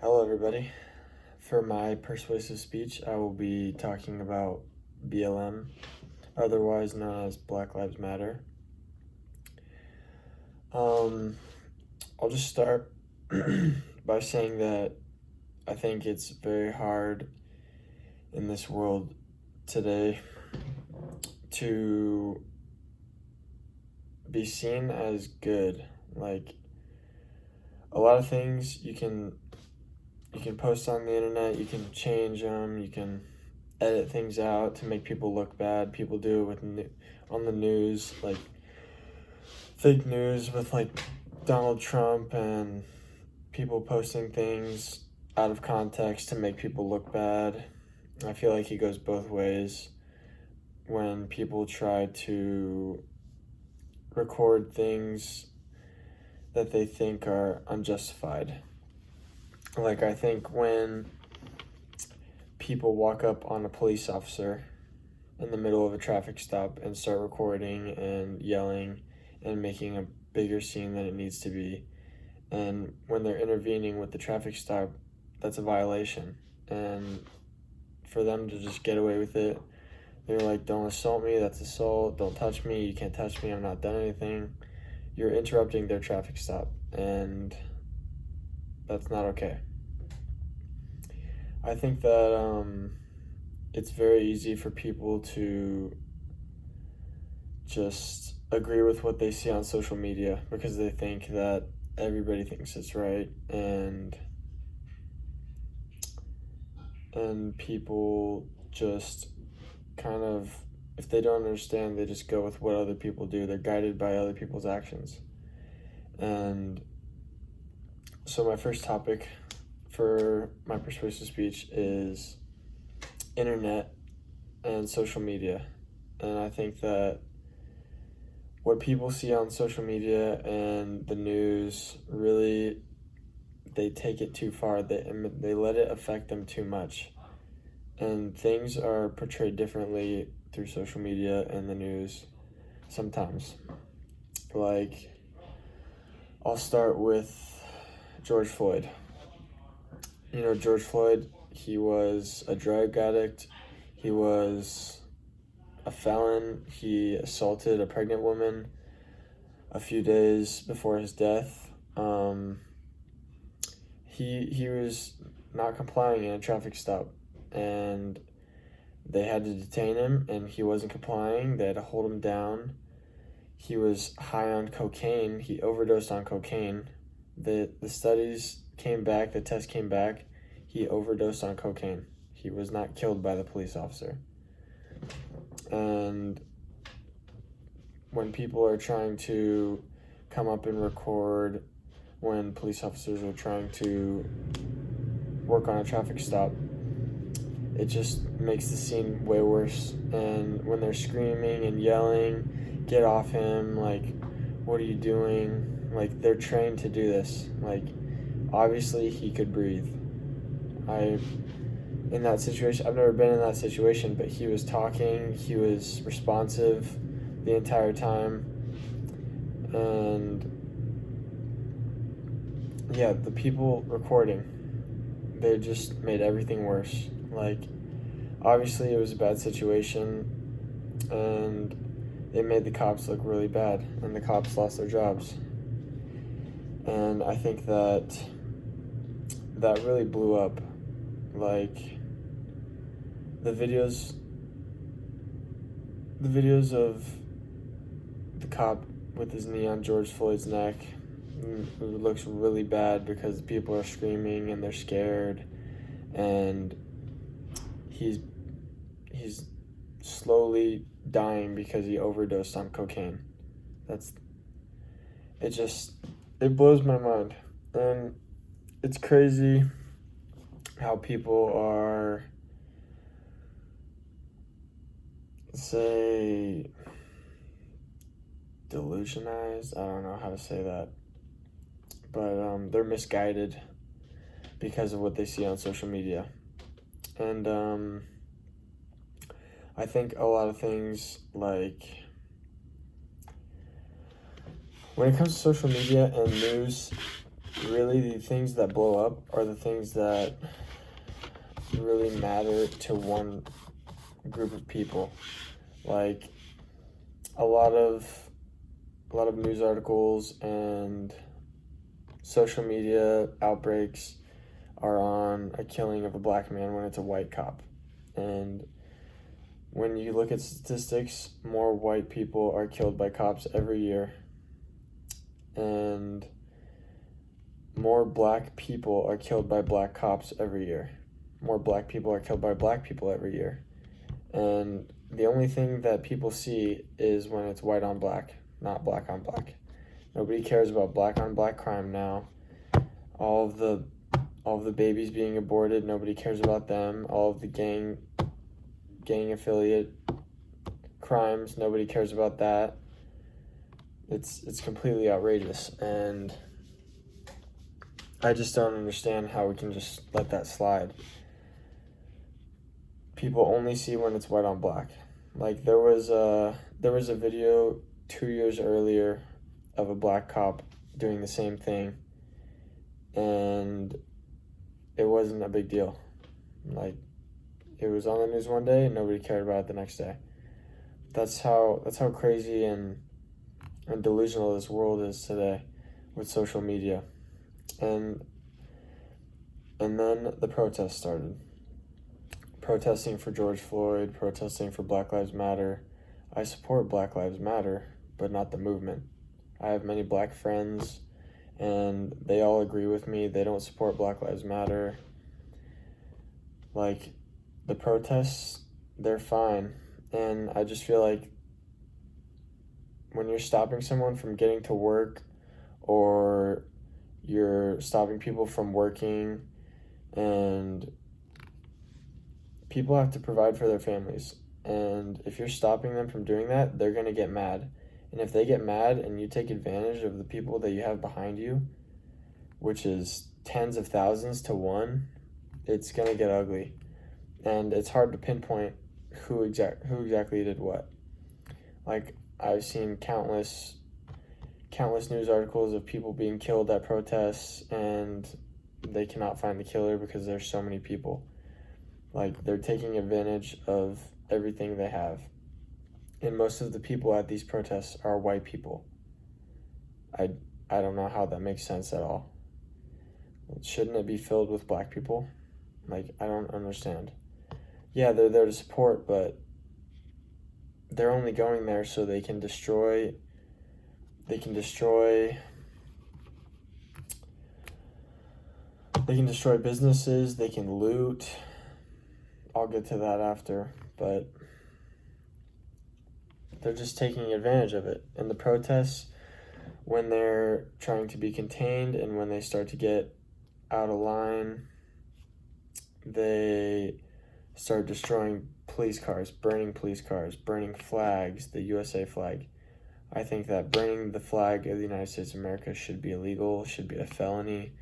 Hello, everybody. For my persuasive speech, I will be talking about BLM, otherwise known as Black Lives Matter. I'll just start by saying that I think it's very hard in this world today to be seen as good. Like, a lot of things you can post on the internet, you can change them, you can edit things out to make people look bad. People do it with on the news, like fake news with like Donald Trump and people posting things out of context to make people look bad. I feel like it goes both ways when people try to record things that they think are unjustified. Like, I think when people walk up on a police officer in the middle of a traffic stop and start recording and yelling and making a bigger scene than it needs to be, and when they're intervening with the traffic stop, that's a violation. And for them to just get away with it, they're like, don't assault me, that's assault, don't touch me, you can't touch me, I'm not done anything. You're interrupting their traffic stop, and that's not okay. I think that it's very easy for people to just agree with what they see on social media because they think that everybody thinks it's right, and people just kind of, if they don't understand, they just go with what other people do. They're guided by other people's actions. And so my first topic for my persuasive speech is internet and social media. And I think that what people see on social media and the news, really, they take it too far. They let it affect them too much. And things are portrayed differently through social media and the news sometimes. Like, I'll start with George Floyd. You know, George Floyd, he was a drug addict. He was a felon. He assaulted a pregnant woman a few days before his death. He was not complying in a traffic stop, and they had to detain him, and he wasn't complying. They had to hold him down. He was high on cocaine. He overdosed on cocaine. The studies came back, the test came back. He overdosed on cocaine. He was not killed by the police officer. And when people are trying to come up and record when police officers are trying to work on a traffic stop, it just makes the scene way worse. And when they're screaming and yelling, get off him, like, what are you doing? Like, they're trained to do this. Like, obviously he could breathe. In that situation, I've never been in that situation, but he was talking, he was responsive the entire time. And yeah, the people recording, they just made everything worse. Like, obviously it was a bad situation, and it made the cops look really bad, and the cops lost their jobs. And I think that really blew up. Like, the videos of the cop with his knee on George Floyd's neck, it looks really bad because people are screaming and they're scared, and he's slowly dying because he overdosed on cocaine. It blows my mind. And it's crazy how people are, say, delusionized. I don't know how to say that. But they're misguided because of what they see on social media. And I think a lot of things, like, when it comes to social media and news, really the things that blow up are the things that really matter to one group of people. Like a lot of news articles and social media outbreaks are on a killing of a black man when it's a white cop. And when you look at statistics, more white people are killed by cops every year. And more black people are killed by black cops every year. More black people are killed by black people every year. And the only thing that people see is when it's white on black, not black on black. Nobody cares about black on black crime now. All of the babies being aborted, nobody cares about them. All of the gang affiliate crimes, nobody cares about that. It's completely outrageous, and I just don't understand how we can just let that slide. People only see when it's white on black. Like there was a video 2 years earlier of a black cop doing the same thing, and it wasn't a big deal. Like it was on the news one day and nobody cared about it the next day. That's how crazy and delusional this world is today with social media. And then the protests started. Protesting for George Floyd, protesting for Black Lives Matter. I support Black Lives Matter, but not the movement. I have many black friends, and they all agree with me. They don't support Black Lives Matter. Like, the protests, they're fine. And I just feel like when you're stopping someone from getting to work, or you're stopping people from working, and people have to provide for their families. And if you're stopping them from doing that, they're going to get mad. And if they get mad and you take advantage of the people that you have behind you, which is tens of thousands to one, it's going to get ugly. And it's hard to pinpoint who exactly did what. Like, I've seen countless news articles of people being killed at protests, and they cannot find the killer because there's so many people. Like, they're taking advantage of everything they have. And most of the people at these protests are white people. I don't know how that makes sense at all. Shouldn't it be filled with black people? Like, I don't understand. Yeah, they're there to support, but they're only going there so they can destroy businesses, they can loot. I'll get to that after, but they're just taking advantage of it. And the protests, when they're trying to be contained and when they start to get out of line, they start destroying police cars, burning flags, the USA flag. I think that burning the flag of the United States of America should be illegal, should be a felony,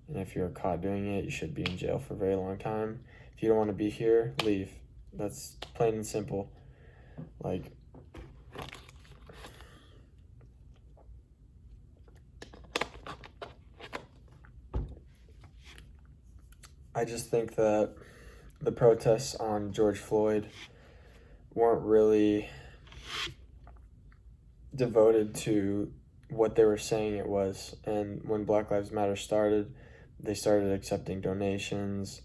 and if you're caught doing it, you should be in jail for a very long time. If you don't want to be here, leave. That's plain and simple. Like, I just think that the protests on George Floyd weren't really devoted to what they were saying it was. And when Black Lives Matter started, they started accepting donations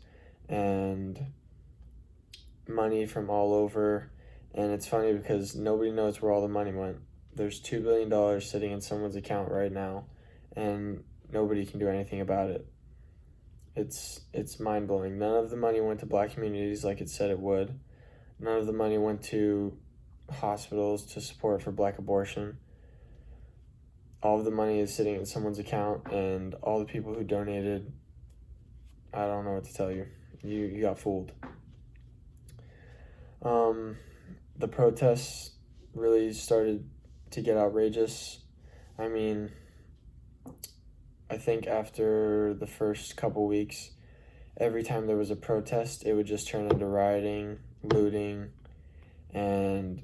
and money from all over. And it's funny because nobody knows where all the money went. There's $2 billion sitting in someone's account right now, and nobody can do anything about it. It's mind-blowing. None of the money went to black communities like it said it would. None of the money went to hospitals to support for black abortion. All of the money is sitting in someone's account, and all the people who donated, I don't know what to tell you. You got fooled. The protests really started to get outrageous. I mean, I think after the first couple weeks, every time there was a protest, it would just turn into rioting, looting, and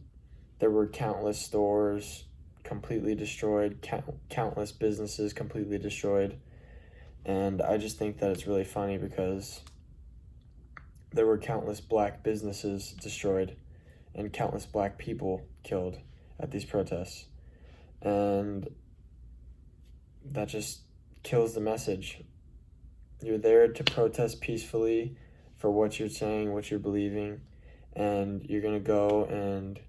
there were countless stores completely destroyed, countless businesses completely destroyed. And I just think that it's really funny because there were countless black businesses destroyed and countless black people killed at these protests. And that just kills the message. You're there to protest peacefully for what you're saying, what you're believing, and you're going to go and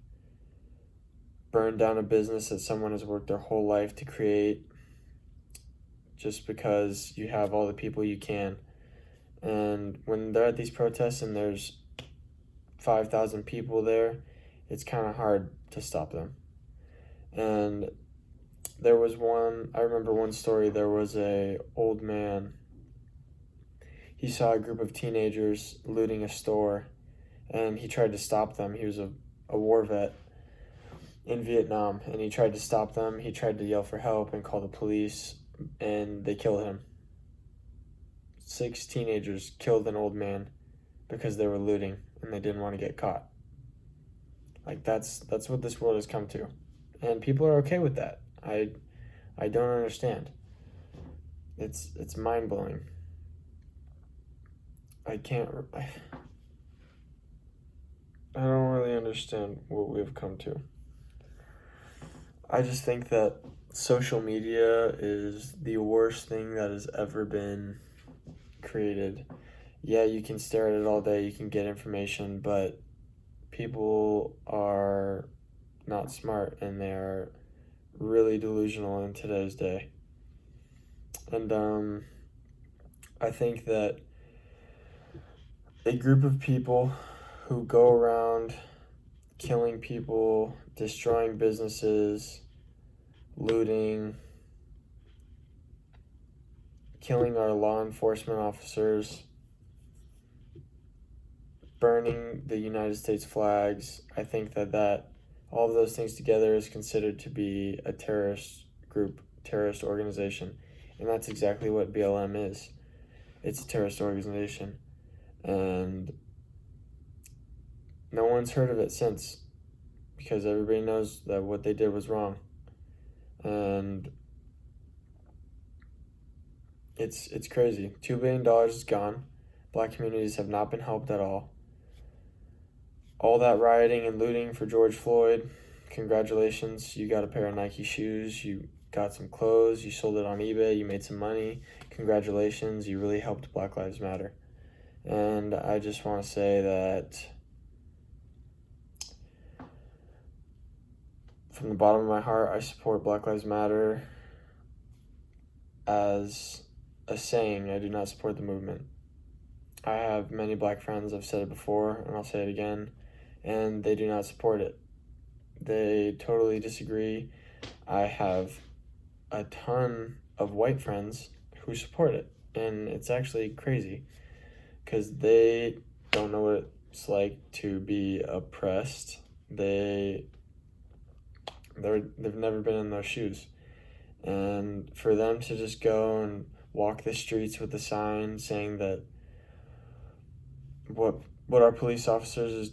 burn down a business that someone has worked their whole life to create just because you have all the people you can. And when they're at these protests and there's 5,000 people there, it's kind of hard to stop them. And I remember one story, there was a old man. He saw a group of teenagers looting a store, and he tried to stop them. He was a war vet in Vietnam, and he tried to stop them. He tried to yell for help and call the police, and they killed him. 6 teenagers killed an old man because they were looting and they didn't want to get caught. Like, that's what this world has come to, and people are okay with that. I don't understand. It's mind-blowing. I don't really understand what we've come to. I just think that social media is the worst thing that has ever been created. Yeah, you can stare at it all day, you can get information, but people are not smart and they are really delusional in today's day. And I think that a group of people who go around killing people, destroying businesses, looting, killing our law enforcement officers, burning the United States flags, I think that all of those things together is considered to be a terrorist group, terrorist organization. And that's exactly what BLM is. It's a terrorist organization. And no one's heard of it since, because everybody knows that what they did was wrong. And it's crazy. $2 billion is gone. Black communities have not been helped at all. All that rioting and looting for George Floyd, congratulations. You got a pair of Nike shoes, you got some clothes, you sold it on eBay, you made some money. Congratulations, you really helped Black Lives Matter. And I just want to say that from the bottom of my heart, I support Black Lives Matter as a saying. I do not support the movement. I have many black friends, I've said it before, and I'll say it again, and they do not support it. They totally disagree. I have a ton of white friends who support it, and it's actually crazy, because they don't know what it's like to be oppressed. They've never been in those shoes. And for them to just go and walk the streets with a sign saying that what our police officers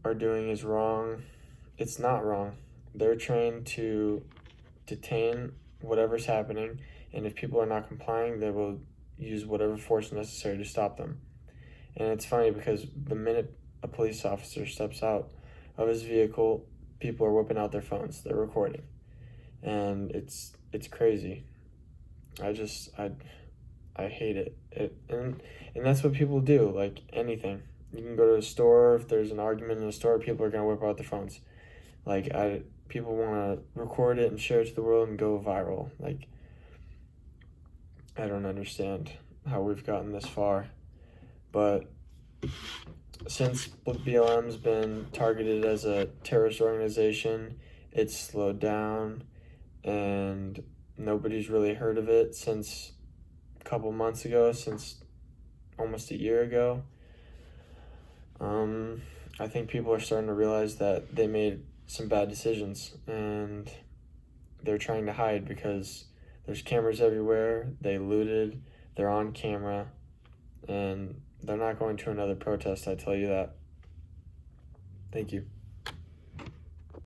are doing is wrong, it's not wrong. They're trained to detain whatever's happening, and if people are not complying, they will use whatever force necessary to stop them. And it's funny because the minute a police officer steps out of his vehicle, people are whipping out their phones, they're recording. And it's crazy. I hate it. And that's what people do, like anything. You can go to a store, if there's an argument in a store, people are going to whip out their phones. Like, people want to record it and share it to the world and go viral. Like, I don't understand how we've gotten this far. But since BLM's been targeted as a terrorist organization, it's slowed down, and nobody's really heard of it since a couple months ago, since almost a year ago. I think people are starting to realize that they made some bad decisions, and they're trying to hide because there's cameras everywhere. They looted, they're on camera, and they're not going to another protest, I tell you that. Thank you.